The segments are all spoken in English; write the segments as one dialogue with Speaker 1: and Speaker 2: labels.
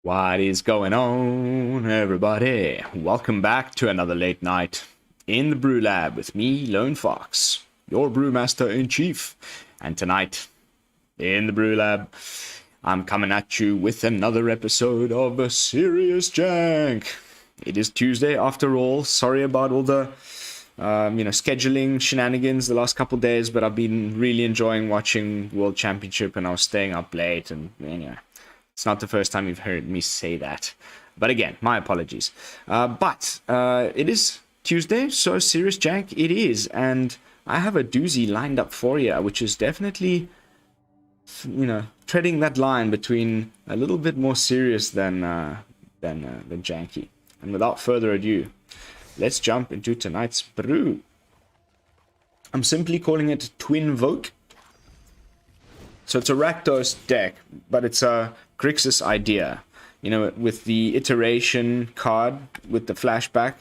Speaker 1: What is going on, everybody? Welcome back to another late night in the BrewLab with me, Lone Fox, your Brewmaster-in-Chief. And tonight, in the BrewLab, I'm coming at you with another episode of a serious Jank. It is Tuesday after all. Sorry about all the scheduling shenanigans the last couple days, but I've been really enjoying watching World Championship and I was staying up late, and anyway, it's not the first time you've heard me say that. But again, my apologies. But it is Tuesday, so serious Jank it is, and I have a doozy lined up for you, which is definitely, treading that line between a little bit more serious than janky. And without further ado, let's jump into tonight's brew. I'm simply calling it TwinVoke. So it's a Rakdos deck, but it's a Grixis idea. With the iteration card with the flashback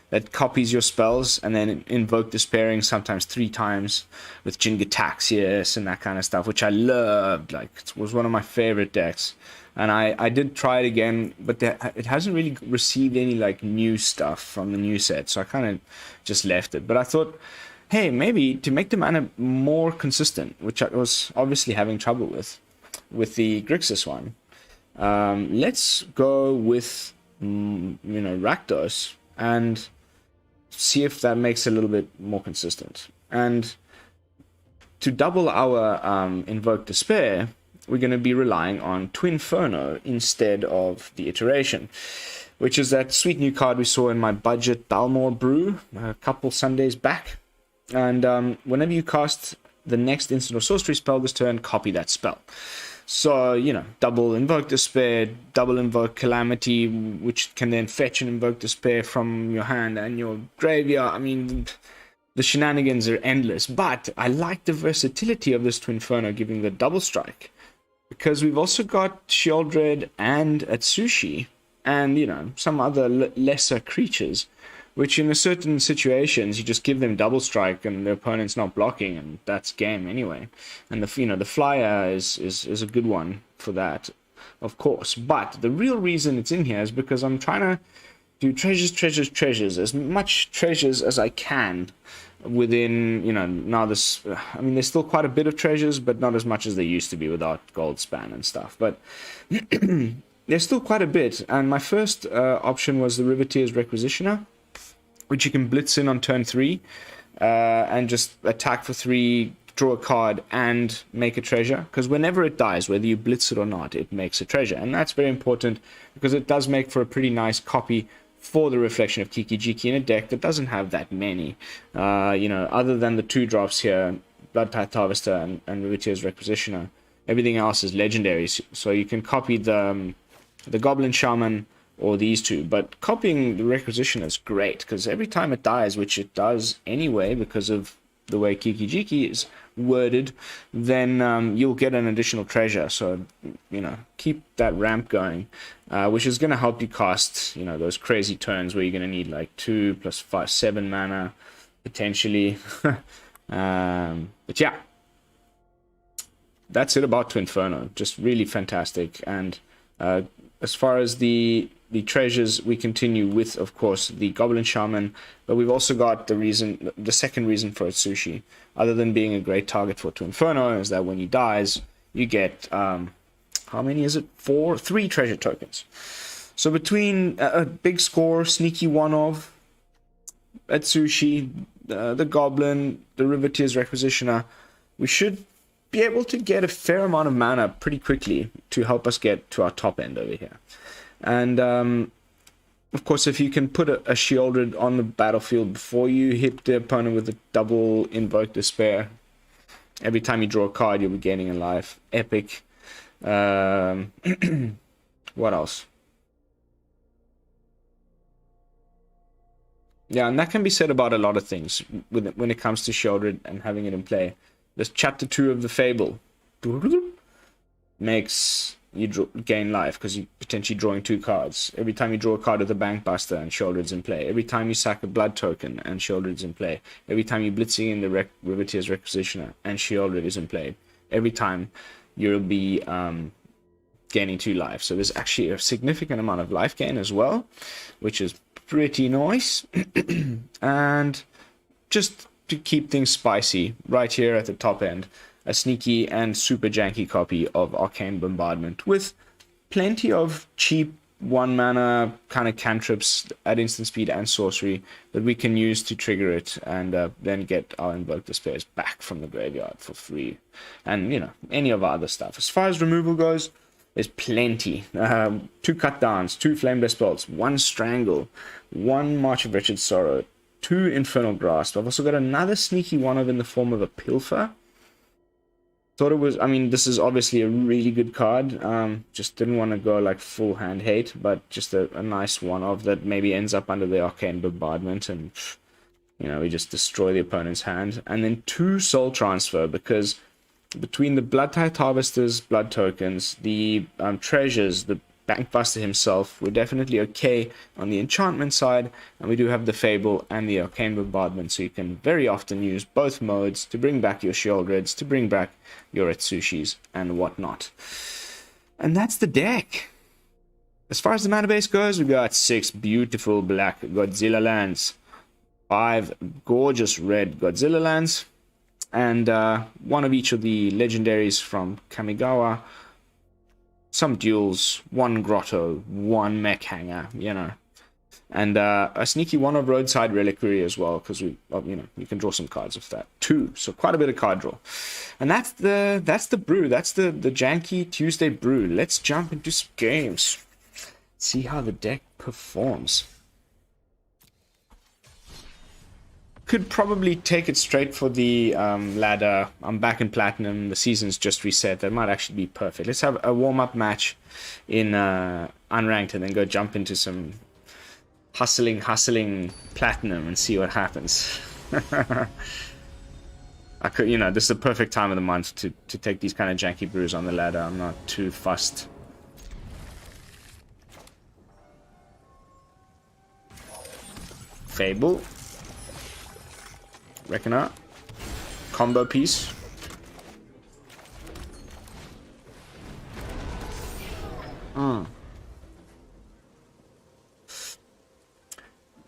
Speaker 1: that copies your spells and then Invoke Despairing sometimes 3 times with Jingataxius and that kind of stuff, which I loved. Like, it was one of my favorite decks. And I did try it again, but it hasn't really received any new stuff from the new set, so I kind of just left it. But I thought, hey, maybe to make the mana more consistent, which I was obviously having trouble with the Grixis one, let's go with Rakdos and see if that makes it a little bit more consistent. And to double our Invoke Despair, we're going to be relying on Twinferno instead of the iteration, which is that sweet new card we saw in my budget Balmore brew a couple Sundays back. And whenever you cast the next instant or sorcery spell this turn, copy that spell. So, double Invoke Despair, double Invoke Calamity, which can then fetch and Invoke Despair from your hand and your graveyard. I mean, the shenanigans are endless. But I like the versatility of this Twinferno giving the double strike, because we've also got Sheoldred and Atsushi and, some other lesser creatures, which in a certain situations, you just give them double strike and the opponent's not blocking, and that's game anyway. And the flyer is a good one for that, of course. But the real reason it's in here is because I'm trying to do treasures, as much treasures as I can within, now this, there's still quite a bit of treasures, but not as much as there used to be without gold span and stuff. But there's still quite a bit, and my first option was the Riveteers Requisitioner, which you can blitz in on turn 3 and just attack for 3, draw a card, and make a treasure. Because whenever it dies, whether you blitz it or not, it makes a treasure. And that's very important because it does make for a pretty nice copy for the Reflection of Kiki-Jiki in a deck that doesn't have that many. Other than the 2 drops here, Bloodtithe Harvester and Riveteers Requisitioner, everything else is legendaries. So you can copy the Goblin Shaman or these 2, but copying the Requisition is great because every time it dies, which it does anyway because of the way Kiki-Jiki is worded, then you'll get an additional treasure. So keep that ramp going, which is going to help you cast those crazy turns where you're going to need 2 plus 5 7 mana potentially. But yeah, that's it about Twinferno. Just really fantastic. And as far as the treasures, we continue with, of course, the Goblin Shaman, but we've also got the second reason for Atsushi, other than being a great target for Twinferno, is that when he dies, you get, how many is it? 3 treasure tokens. So between a big score, sneaky one-of, Atsushi, the Goblin, the Riveteers Requisitioner, we should be able to get a fair amount of mana pretty quickly to help us get to our top end over here. And of course, if you can put a Sheoldred on the battlefield before you hit the opponent with a double Invoke Despair, every time you draw a card, you'll be gaining a life. Epic. What else? Yeah, and that can be said about a lot of things when it comes to Sheoldred and having it in play. There's chapter 2 of the Fable. Makes you gain life because you're potentially drawing 2 cards. Every time you draw a card with a Bankbuster and Sheoldred's in play. Every time you sack a blood token and Sheoldred's in play. Every time you're blitzing in the Riveteers Requisitioner and Sheoldred is in play. every time you'll be gaining 2 life. So there's actually a significant amount of life gain as well, which is pretty nice. And just to keep things spicy, right here at the top end, a sneaky and super janky copy of Arcane Bombardment with plenty of cheap 1 mana kind of cantrips at instant speed and sorcery that we can use to trigger it, and then get our Invoke Despairs back from the graveyard for free. And, you know, any of our other stuff. As far as removal goes, there's plenty. 2 cut downs, 2 flameless bolts, 1 strangle, 1 March of Wretched Sorrow, 2 Infernal Grasp. I've also got another sneaky one of in the form of a Pilfer. Thought it was, I mean, this is obviously a really good card. Just didn't want to go like full hand hate, but just a nice one of that maybe ends up under the Arcane Bombardment, and, you know, we just destroy the opponent's hand. And then 2 Soul Transfer, because between the Bloodtithe Harvesters, blood tokens, the treasures, the Bankbuster himself, we're definitely okay on the enchantment side, and we do have the Fable and the Arcane Bombardment, so you can very often use both modes to bring back your Sheoldreds, to bring back your Atsushis and whatnot. And that's the deck. As far as the mana base goes, we got 6 beautiful black Godzilla lands, 5 gorgeous red Godzilla lands, and 1 of each of the legendaries from Kamigawa, some duels, 1 grotto, 1 Mech Hangar, you know, and a sneaky one of Roadside Reliquary as well, because we, you know, you can draw some cards with that too. So quite a bit of card draw, and that's the brew. That's the janky Tuesday brew. Let's jump into some games, see how the deck performs. Could probably take it straight for the ladder. I'm back in Platinum. The season's just reset. That might actually be perfect. Let's have a warm-up match in Unranked, and then go jump into some hustling Platinum and see what happens. I could, you know, this is the perfect time of the month to take these kind of janky brews on the ladder. I'm not too fussed. Fable. Reckoner. Combo piece.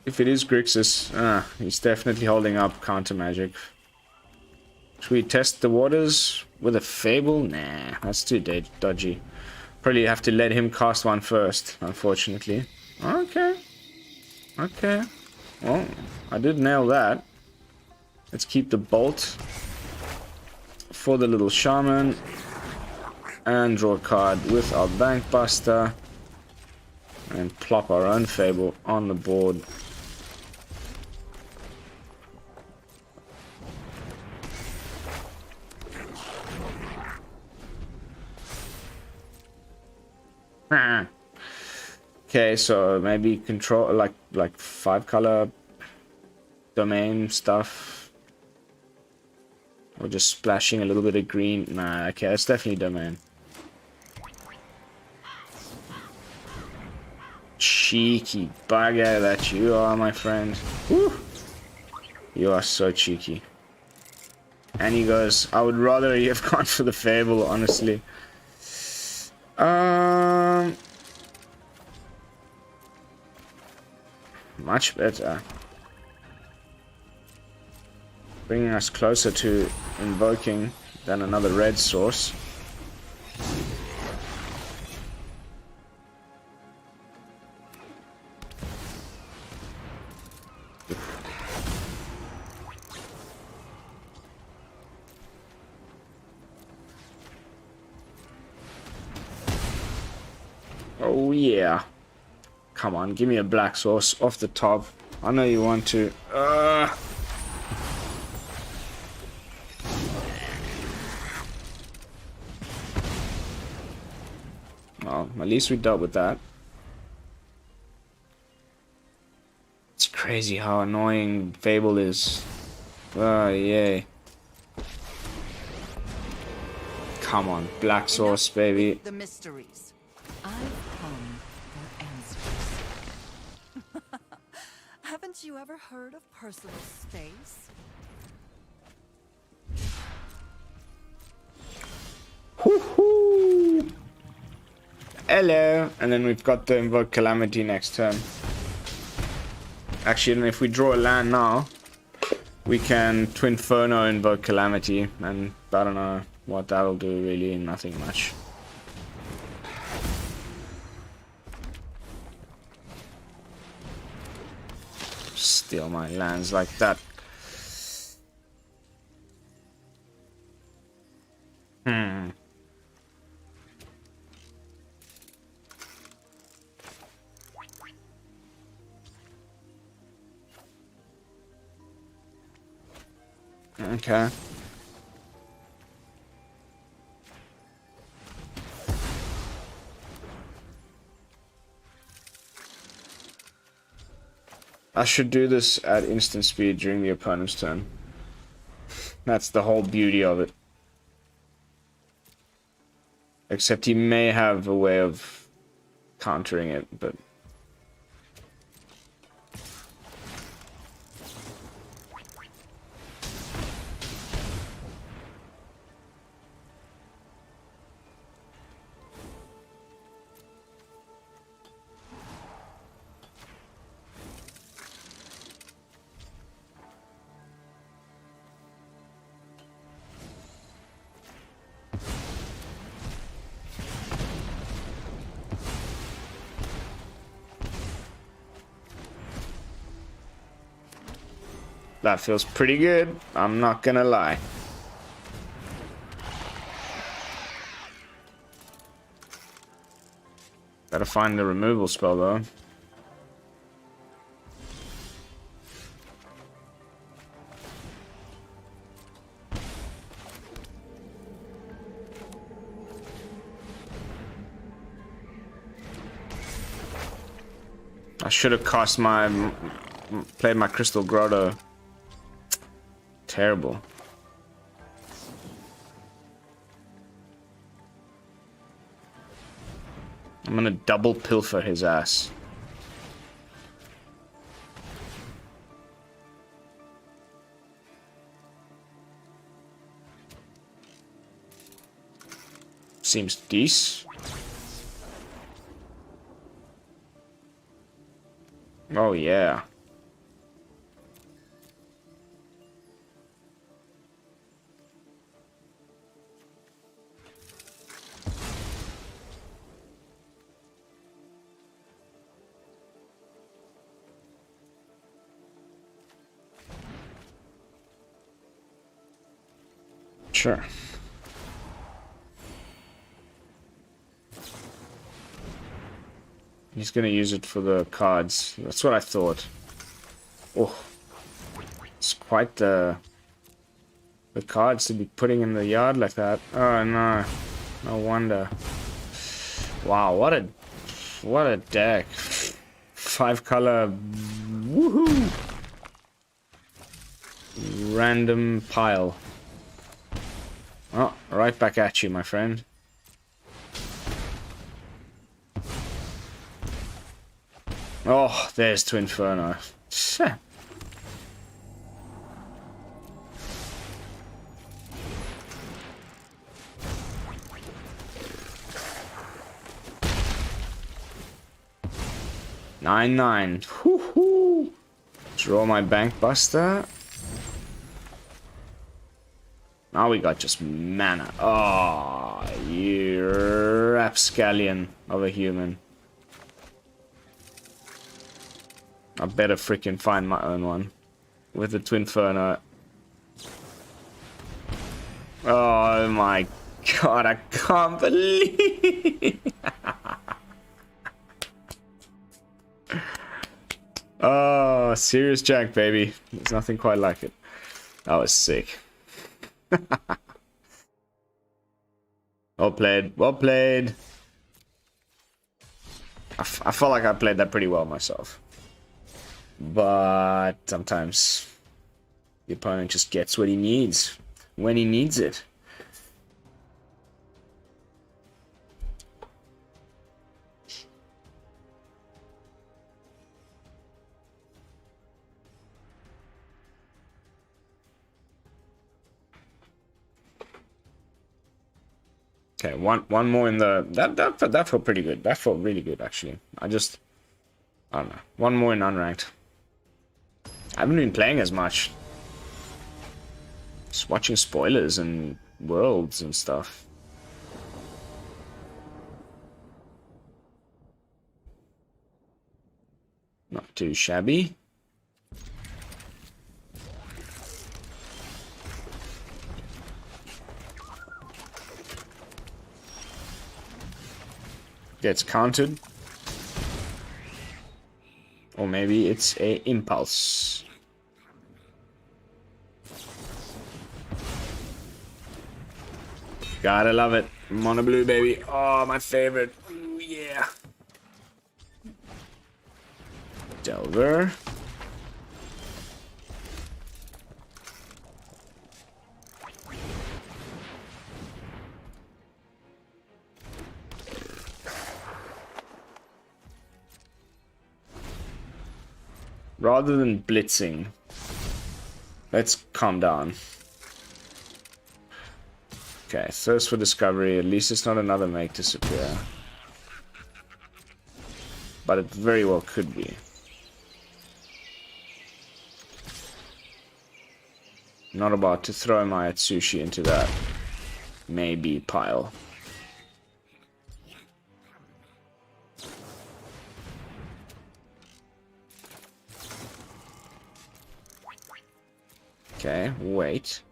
Speaker 1: If it is Grixis, he's definitely holding up counter magic. Should we test the waters with a Fable? Nah, that's too dodgy. Probably have to let him cast one first, unfortunately. Okay. Okay. Well, I did nail that. Let's keep the bolt for the little shaman and draw a card with our Bankbuster and plop our own Fable on the board. Okay, so maybe control like 5-color domain stuff. Or just splashing a little bit of green. Nah, okay, that's definitely domain. Cheeky bugger that you are, my friend. Woo! You are so cheeky. And he goes, I would rather you have gone for the Fable, honestly. Much better. Bringing us closer to invoking than another red source. Oh yeah. Come on, give me a black source off the top. I know you want to. Well, at least we dealt with that. It's crazy how annoying Fable is. Oh, yay. Come on, black source, baby.
Speaker 2: The mysteries. I've come for answers. Haven't you ever heard of personal space?
Speaker 1: Woohoo! Hello! And then we've got the Invoke Calamity next turn. Actually, if we draw a land now, we can Twinferno Invoke Calamity, and I don't know what that'll do, really, nothing much. Steal my lands like that. Okay. I should do this at instant speed during the opponent's turn. That's the whole beauty of it. Except he may have a way of countering it, but... that feels pretty good, I'm not gonna lie. Gotta find the removal spell though. I should have played my Crystal Grotto. Terrible. I'm gonna double Pilfer his ass. Seems decent. Oh yeah. Sure. He's gonna use it for the cards. That's what I thought. Oh, it's quite the cards to be putting in the yard like that. Oh no, no wonder. Wow, what a deck. 5-color, woohoo! Random pile. Oh, right back at you, my friend. Oh, there's Twinferno. Nine. Woohoo! Draw my Bankbuster. Now we got just mana. Oh, you rapscallion of a human. I better freaking find my own one. With the Twinferno. Oh my god, I can't believe. Oh, serious Jank, baby. There's nothing quite like it. That was sick. Well played. Well played. I felt like I played that pretty well myself. But sometimes the opponent just gets what he needs when he needs it. Okay, one more in the that felt pretty good. That felt really good actually. I don't know. One more in unranked. I haven't been playing as much. Just watching spoilers and worlds and stuff. Not too shabby. Gets countered. Or maybe it's a impulse. Gotta love it. Mono blue, baby. Oh, my favorite. Ooh, yeah. Delver. Rather than blitzing, let's calm down. Okay, thirst for discovery. At least it's not another make disappear. But it very well could be. Not about to throw my Atsushi into that maybe pile. Okay, wait.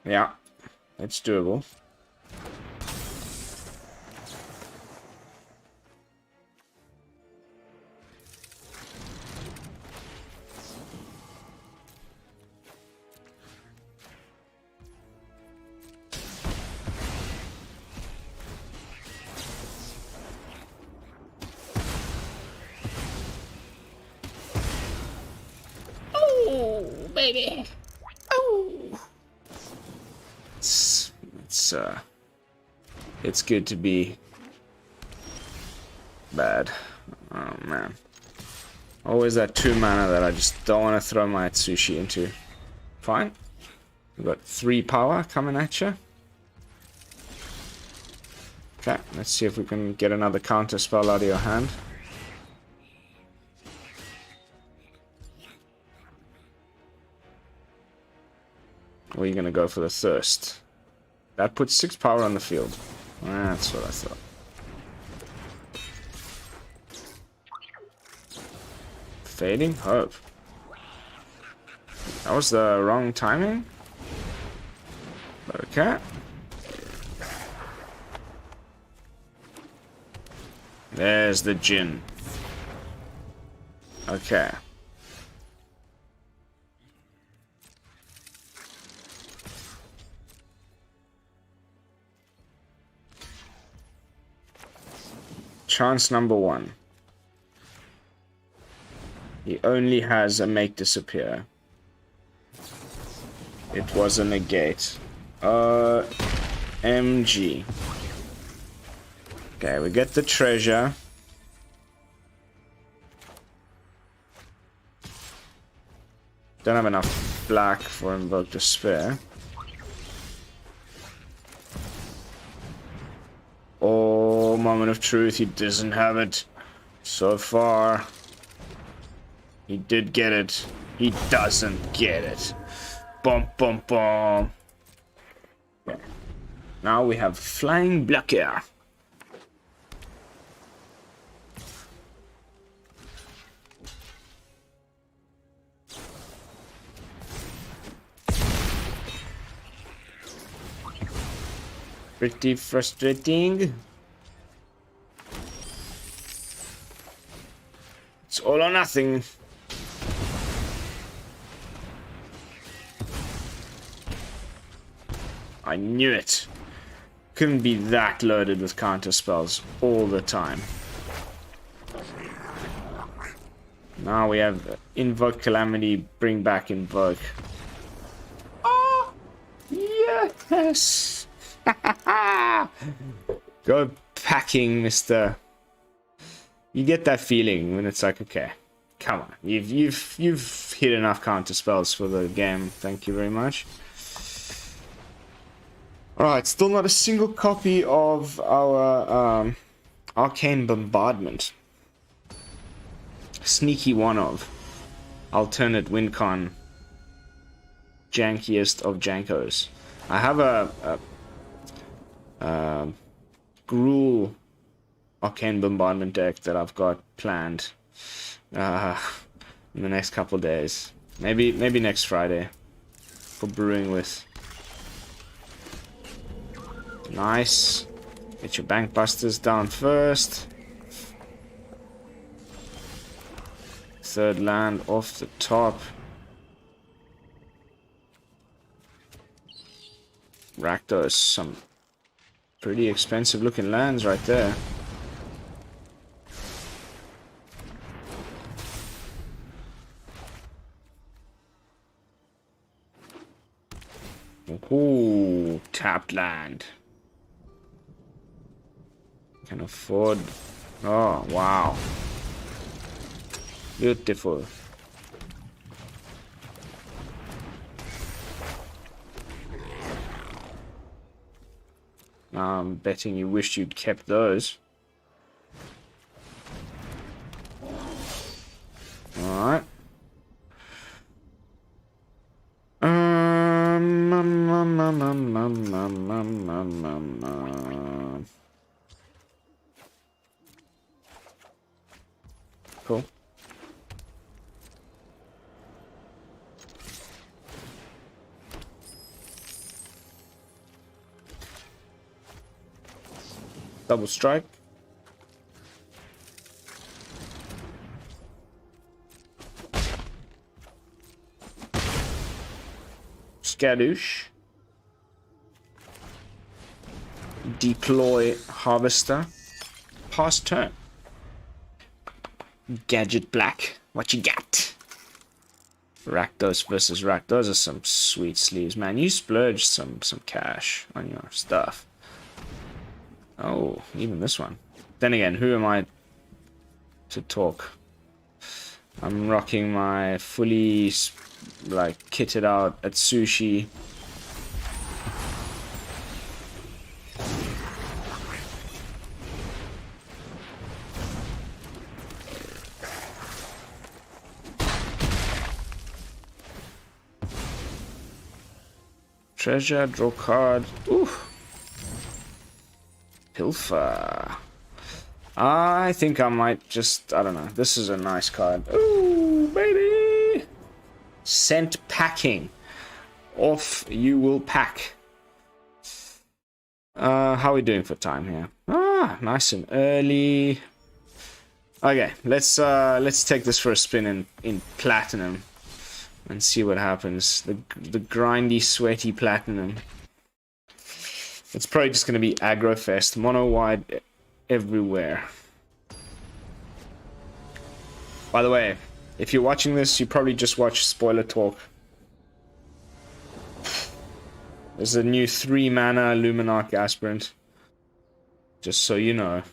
Speaker 1: Yeah, it's doable. Baby. Oh. It's good to be bad. Oh man. Always that 2 mana that I just don't want to throw my Atsushi into. Fine. We've got 3 power coming at you. Okay, let's see if we can get another counter spell out of your hand. Or are you going to go for the thirst? That puts 6 power on the field. That's what I thought. Fading Hope. That was the wrong timing. But okay. There's the Jin. Okay. Chance number 1. He only has a make disappear. It was a negate. MG. Okay, we get the treasure. Don't have enough black for Invoke Despair. Oh, moment of truth, he doesn't have it. So far. He did get it. He doesn't get it. Bum bum bum. Yeah. Now we have Flying Blocker. Pretty frustrating. It's all or nothing. I knew it. Couldn't be that loaded with counter spells all the time. Now we have Invoke Calamity, bring back Invoke. Oh, yes. Go packing, mister. You get that feeling when it's like, okay, come on, you've hit enough counter spells for the game. Thank you very much. Alright, still not a single copy of our Arcane Bombardment. Sneaky one of. Alternate WinCon. Jankiest of Jankos. I have a Gruul Arcane Bombardment deck that I've got planned in the next couple days. Maybe next Friday for brewing with. Nice. Get your Bankbusters down first. Third land off the top. Rakdos, some pretty expensive looking lands right there. Ooh, tapped land. Can afford. Oh, wow. Beautiful. I'm betting you wished you'd kept those. Alright. Cool. Double strike. Skadoosh. Deploy Harvester. Pass turn. Gadget Black. What you got? Rakdos versus Rakdos. Those are some sweet sleeves, man. You splurged some cash on your stuff. Oh, even this one. Then again, who am I to talk? I'm rocking my fully, like, kitted out Atsushi. Treasure, draw card. Ooh. Pilfer. I think I might just, I don't know. This is a nice card. Ooh, baby. Scent packing. Off you will pack. How are we doing for time here? Ah, nice and early. Okay, let's take this for a spin in platinum and see what happens. The grindy, sweaty platinum. It's probably just going to be aggro fest, mono wide everywhere. By the way, if you're watching this, you probably just watched Spoiler Talk. There's a new 3-mana Luminarch Aspirant. Just so you know.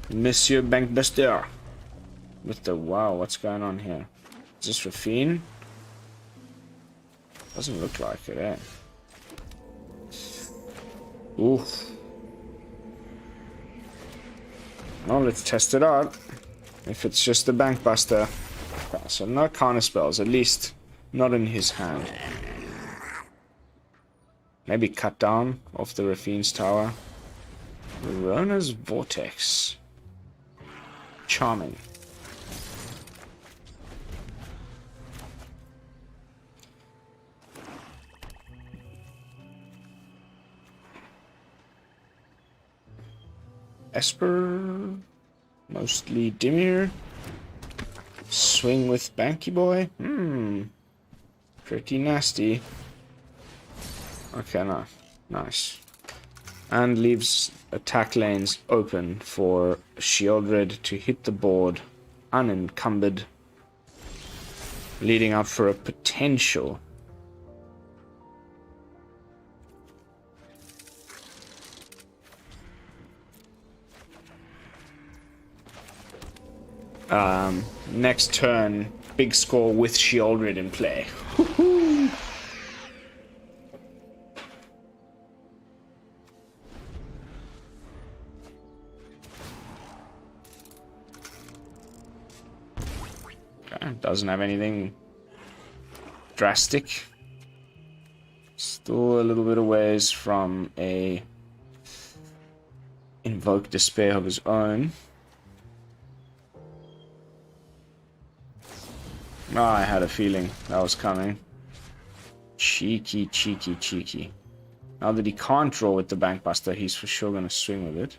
Speaker 1: Monsieur Bankbuster. With the wow, what's going on here? Is this Rafine? Doesn't look like it, eh? Oof. Well, let's test it out. If it's just the Bankbuster. Okay, so no counter spells, at least not in his hand. Maybe cut down off the Rafine's tower. Rona's Vortex. Charming. Esper. Mostly Dimir. Swing with Banky Boy. Pretty nasty. Okay, no. Nice. And leaves attack lanes open for Sheoldred to hit the board unencumbered, leading up for a potential Next turn, big score with Sheoldred in play. Okay, doesn't have anything drastic. Still a little bit of ways from a Invoke Despair of his own. Oh, I had a feeling that was coming. Cheeky, cheeky, cheeky. Now that he can't draw with the Bankbuster, he's for sure going to swing with it.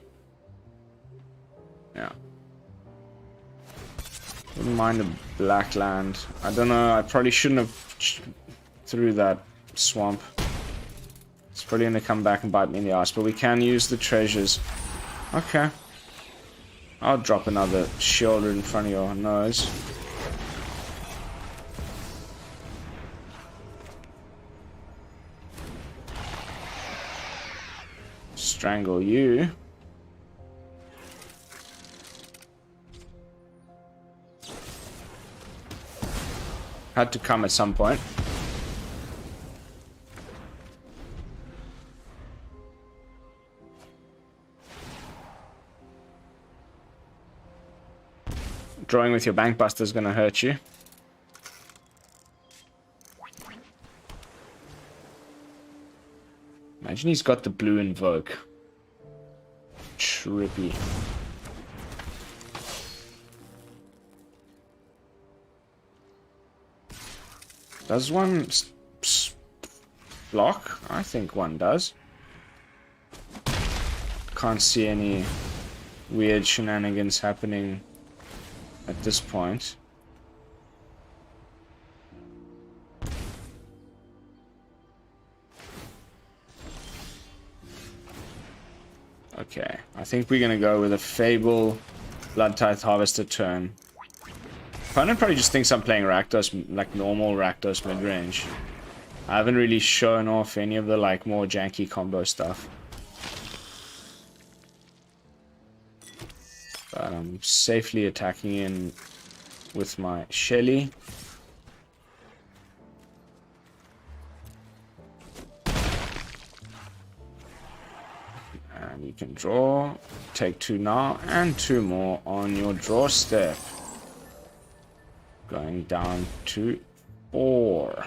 Speaker 1: Yeah. Wouldn't mind a black land. I don't know, I probably shouldn't have threw that swamp. It's probably going to come back and bite me in the ass, but we can use the treasures. Okay. I'll drop another Sheoldred in front of your nose. Strangle you. Had to come at some point. Drawing with your Bankbuster is going to hurt you. Imagine he's got the blue Invoke. Trippy. Does one block? I think one does. Can't see any weird shenanigans happening at this point. Okay, I think we're gonna go with a Fable Bloodtithe Harvester turn. Opponent probably just thinks I'm playing Rakdos, like normal Rakdos mid-range. I haven't really shown off any of the like more janky combo stuff. But I'm safely attacking in with my Shelly. And you can draw, take 2 now, and 2 more on your draw step. Going down to 4.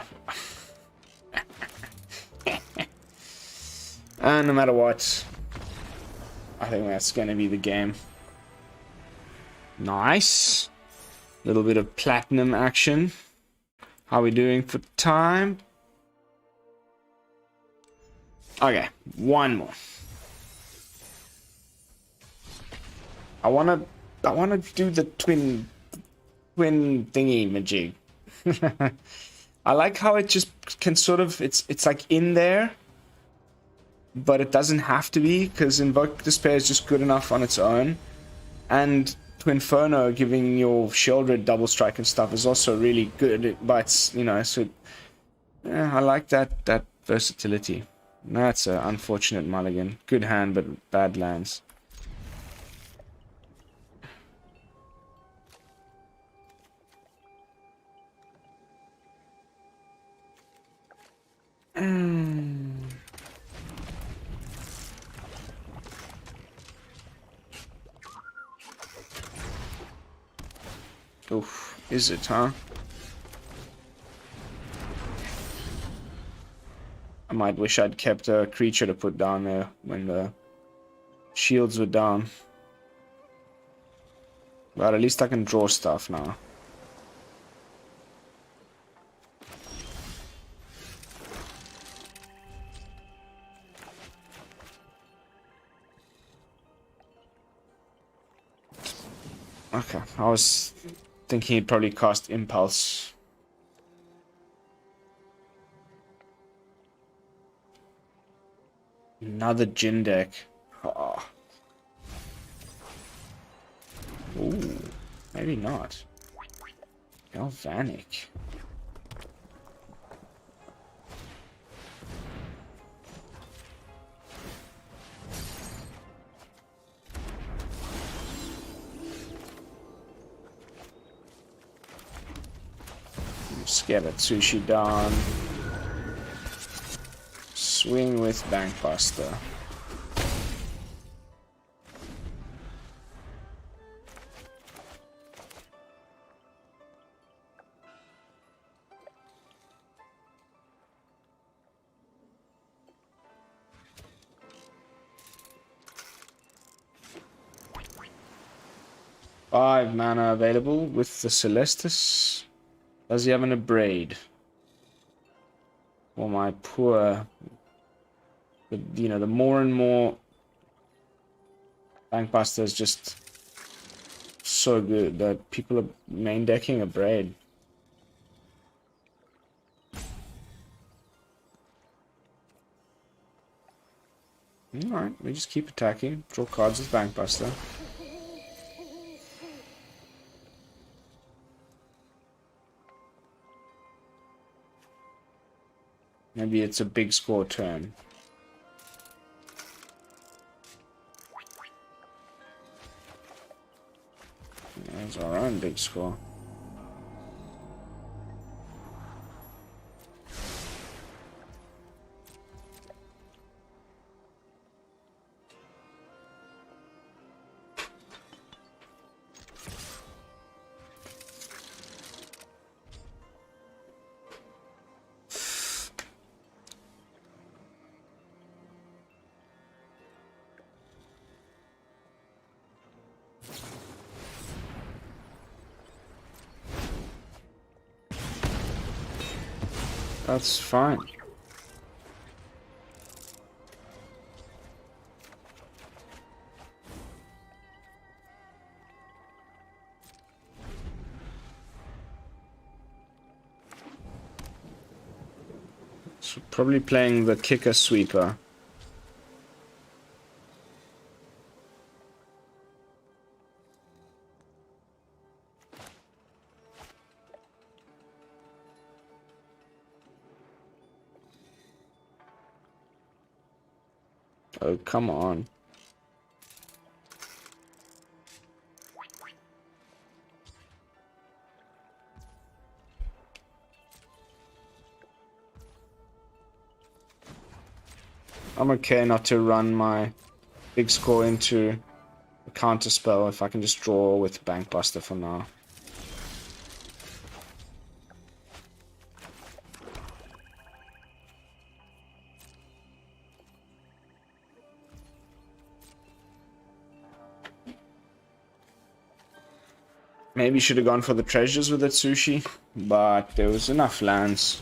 Speaker 1: And no matter what, I think that's going to be the game. Nice. Little bit of platinum action. How are we doing for time? Okay, one more. I wanna do the twin thingy majig. I like how it just can sort of it's like in there, but it doesn't have to be, because Invoke Despair is just good enough on its own, and Twinferno giving your Sheoldred double strike and stuff is also really good. But it's, you know, so yeah, I like that versatility. That's an unfortunate mulligan. Good hand, but bad lands. Oof, is it, huh? I might wish I'd kept a creature to put down there when the shields were down. But at least I can draw stuff now. Okay, I was thinking he'd probably cast Impulse. Another Jin deck. Oh. Ooh, maybe not. Galvanic. Let's get Atsushi down. Swing with Bankbuster. Five mana available with the Celestis. Does he have an Abrade? For my poor... you know, the more and more Bankbuster is just so good that people are main decking Abrade. Alright, we just keep attacking. Draw cards with Bankbuster. Maybe it's a big score turn. There's our own big score. That's fine. So probably playing the kicker sweeper. Oh, come on. I'm okay not to run my big score into a counter spell if I can just draw with Bankbuster for now. Maybe should have gone for the treasures with Atsushi, but there was enough lands.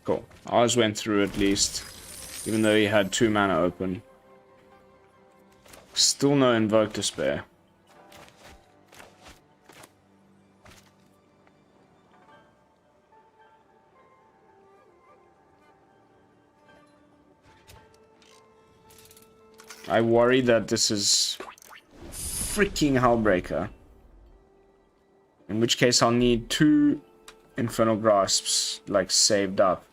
Speaker 1: Cool. Ours went through at least, even though he had 2 mana open. Still no Invoke Despair. I worry that this is freaking Hellbreaker. In which case I'll need 2 Infernal Grasps, like, saved up.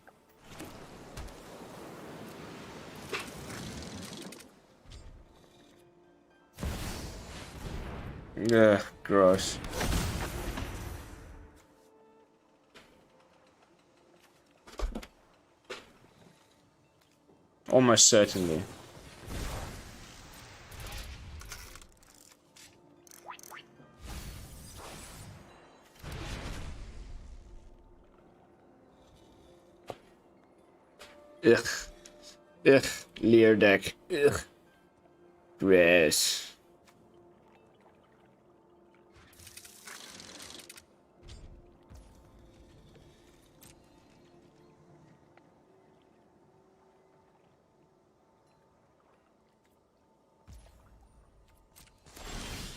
Speaker 1: Ugh, gross. Almost certainly. Ugh. Ugh. Leer deck. Ugh. Gross.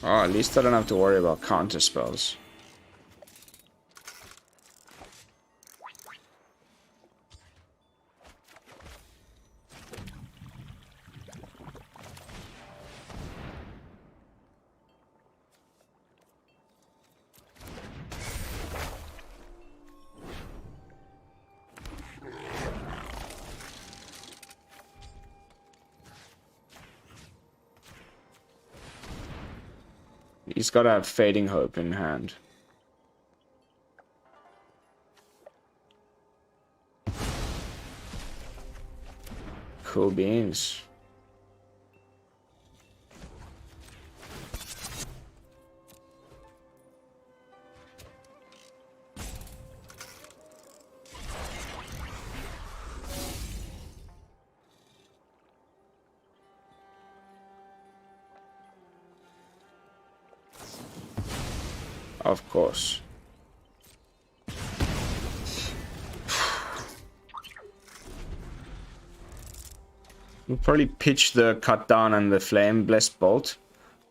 Speaker 1: Oh, at least I don't have to worry about counter spells. He's got to have Fading Hope in hand. Cool beans. Of course. We'll probably pitch the Cut Down and the Flame Blessed Bolt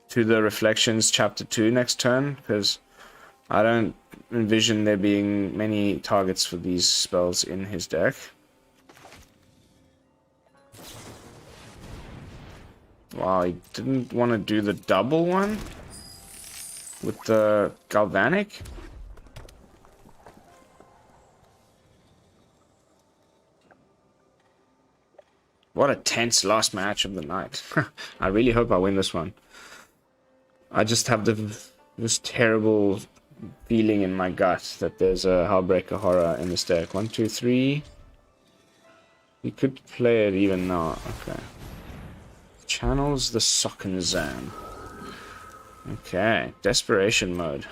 Speaker 1: to the Reflections Chapter 2 next turn, because I don't envision there being many targets for these spells in his deck. Wow, he didn't want to do the double one with the Galvanic? What a tense last match of the night. I really hope I win this one. I just have this terrible feeling in my gut that there's a Hullbreaker Horror in this deck. 1, 2, 3. You could play it even now. Okay. Channels the Sokenzan. Okay. Desperation mode.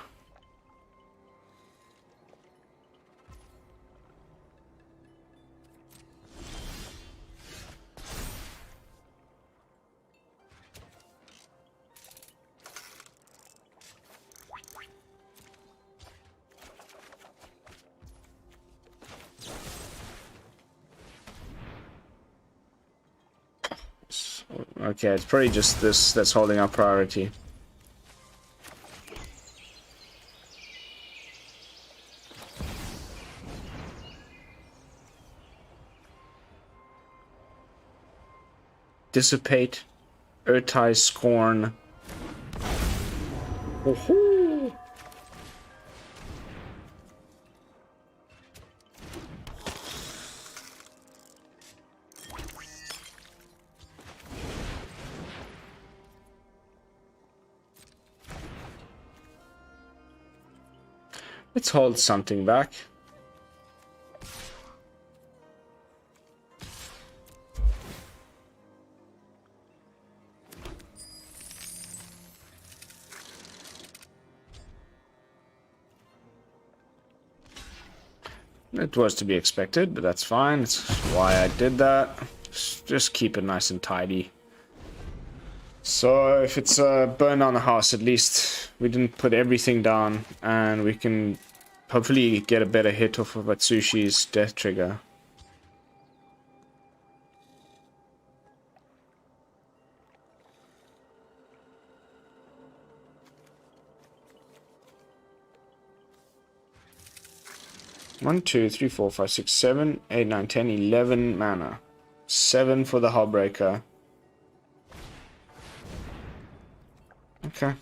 Speaker 1: Okay, it's probably just this that's holding our priority. Dissipate, Urtai Scorn. Woohoo! Let's hold something back. It was to be expected, but that's fine. It's why I did that. Just keep it nice and tidy. So if it's burn down the house, at least we didn't put everything down, and we can hopefully get a better hit off of Atsushi's death trigger. One, 2, 3, 4, 5, 6, 7, 8, 9, 10, 11 mana. 7 for the Hullbreaker. Okay.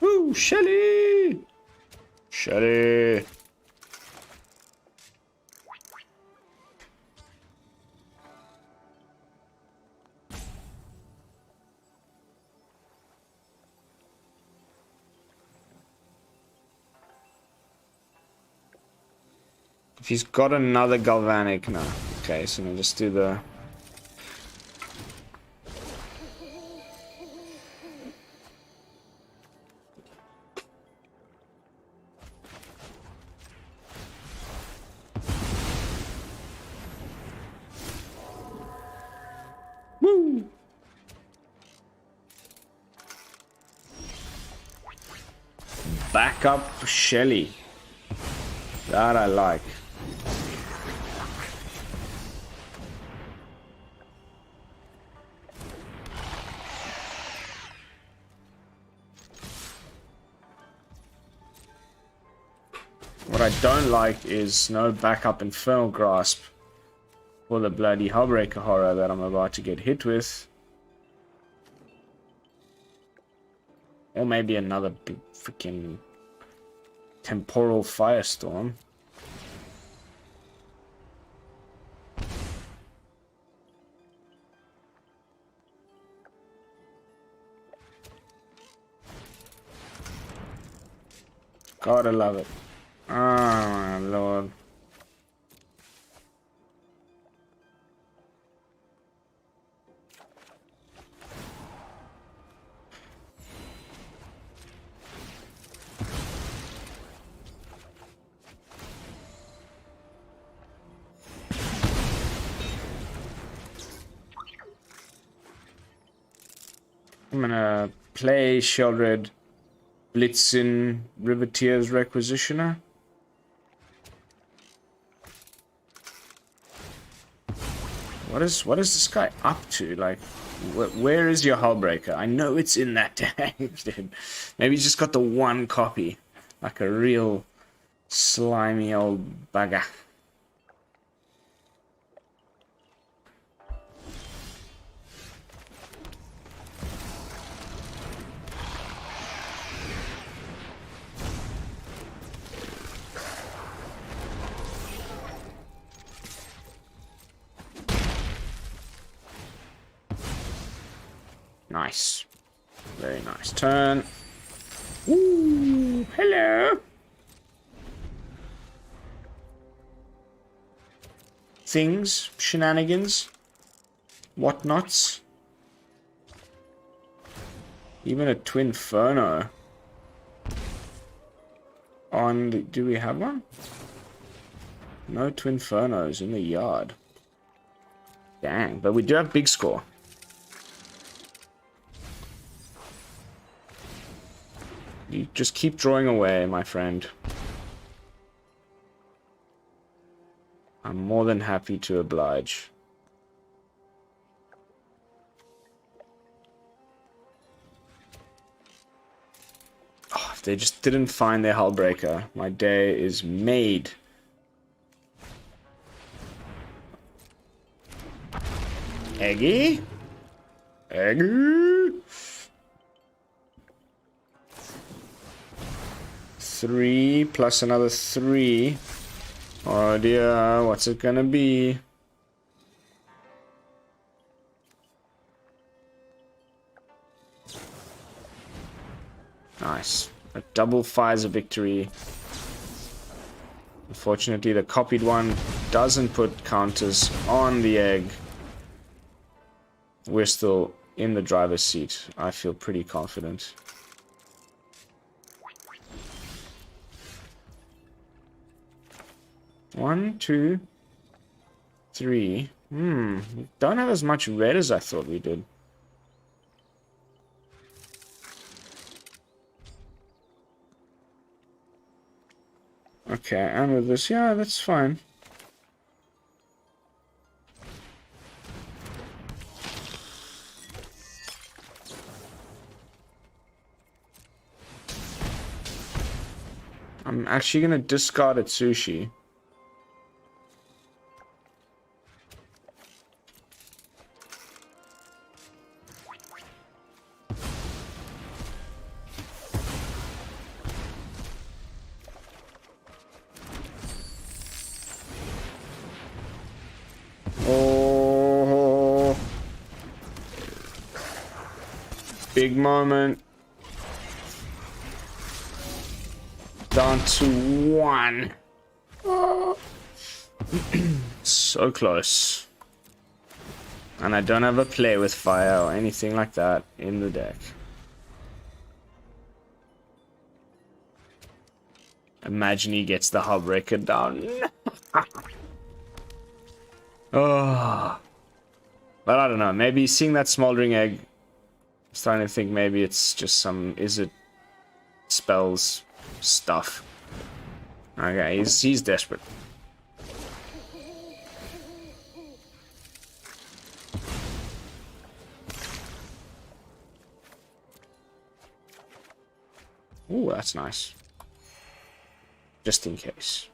Speaker 1: Woo, Shelly! Shelly! If he's got another Galvanic, no. Okay, so now just do the... Woo! Back up Shelly. That I like. What I don't like is no backup Infernal Grasp for the bloody Hullbreaker Horror that I'm about to get hit with. Or maybe another big freaking Temporal Firestorm. Gotta love it. Oh my lord. I'm gonna play Sheoldred, Blitzen, Riveteers Requisitioner. What is this guy up to? Like, where is your Hullbreaker? I know it's in that deck, dude. Maybe he's just got the one copy, like a real slimy old bugger. Nice. Very nice turn. Ooh, hello. Things, shenanigans, whatnots. Even a Twinferno. On the, do we have one? No Twinfernos in the yard. Dang, but we do have big score. You just keep drawing away, my friend. I'm more than happy to oblige. Oh, if they just didn't find their Hullbreaker, my day is made. Eggy? Eggy? 3 plus another 3. Oh dear, what's it gonna be? Nice. A double Pfizer victory. Unfortunately, the copied one doesn't put counters on the egg. We're still in the driver's seat. I feel pretty confident. One, two, three. We don't have as much red as I thought we did. Okay, and with this, yeah, that's fine. I'm actually gonna discard Atsushi. Big moment. Down to 1. Oh. So close. And I don't have a play with fire or anything like that in the deck. Imagine he gets the Hullbreaker down. Oh. But I don't know. Maybe seeing that smoldering egg, I'm starting to think maybe it's just some Izzet spells stuff. Okay, he's desperate. Ooh, that's nice. Just in case.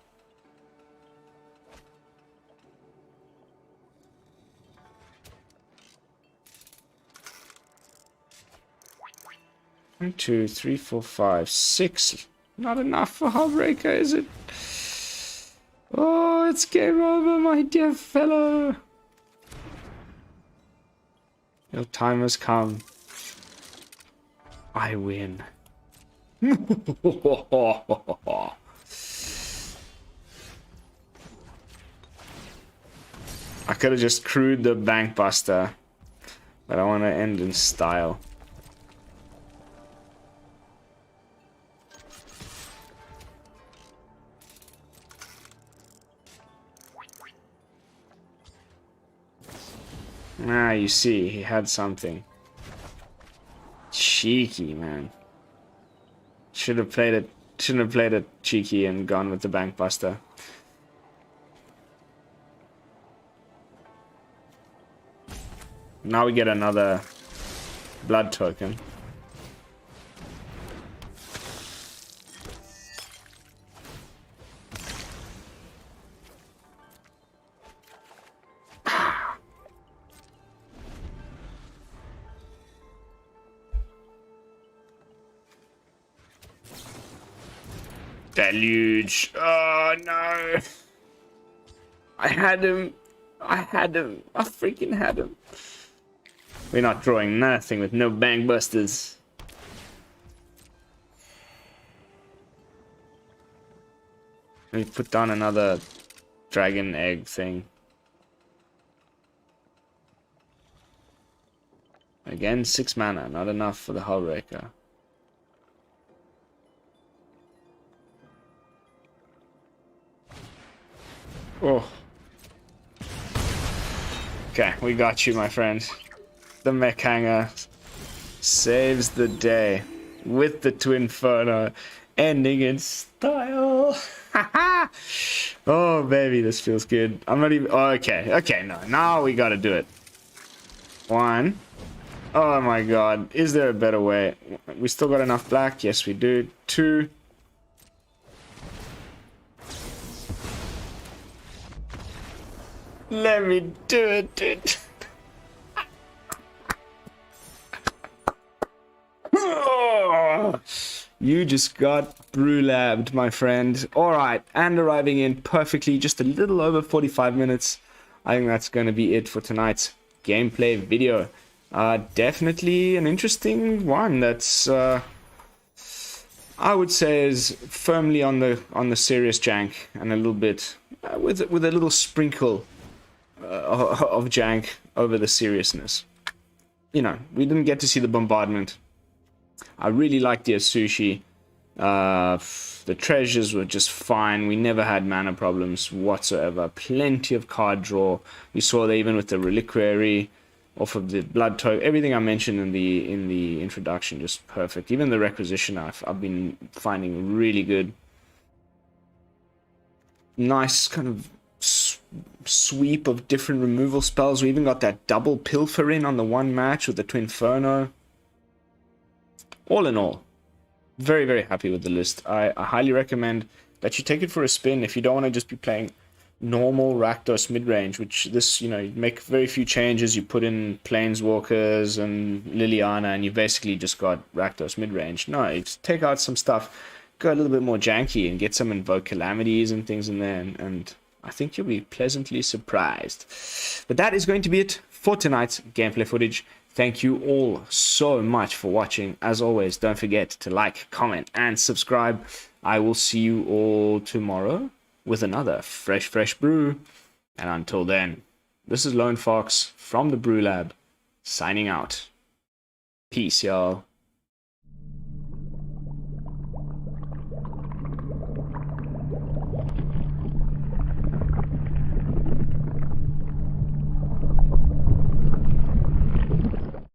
Speaker 1: One, two, three, four, five, 6. Not enough for Hullbreaker, is it? Oh, it's game over, my dear fellow. Your time has come. I win. I could have just crewed the Bankbuster, but I want to end in style. Ah, you see, he had something. Cheeky, man. Shouldn't have played it cheeky and gone with the Bankbuster. Now we get another blood token. Deluge. Oh no. I had him. I freaking had him. We're not drawing nothing with no Bankbusters. Let me put down another dragon egg thing. Again, 6 mana, not enough for the Hullraker. Oh. Okay, we got you, my friend. The Mech Hangar saves the day with the Twinferno, ending in style. Oh, baby, this feels good. I'm not even... Oh, okay, no. Now we gotta do it. 1. Oh, my God. Is there a better way? We still got enough black? Yes, we do. 2. Let me do it, dude. You just got BrewLabbed, my friend. Alright, and arriving in perfectly, just a little over 45 minutes. I think that's going to be it for tonight's gameplay video. Definitely an interesting one that's, I would say, is firmly on the serious jank, and a little bit, with a little sprinkle of jank over the seriousness. You know, we didn't get to see the bombardment. I really liked the Atsushi. The treasures were just fine. We never had mana problems whatsoever. Plenty of card draw. We saw that even with the Reliquary, off of the Bloodtithe. Everything I mentioned in the introduction, just perfect. Even the Requisitioner, I've been finding really good. Nice kind of sweep of different removal spells. We even got that double Pilfer in on the one match with the Twinferno. All in all, very, very happy with the list. I highly recommend that you take it for a spin if you don't want to just be playing normal Rakdos midrange, which this, you know, you make very few changes. You put in Planeswalkers and Liliana, and you basically just got Rakdos midrange. No, you just take out some stuff, go a little bit more janky, and get some Invoke Calamities and things in there, and I think you'll be pleasantly surprised. But that is going to be it for tonight's gameplay footage. Thank you all so much for watching. As always, don't forget to like, comment, and subscribe. I will see you all tomorrow with another fresh brew. And until then, this is Lone Fox from the BrewLab, signing out. Peace, y'all.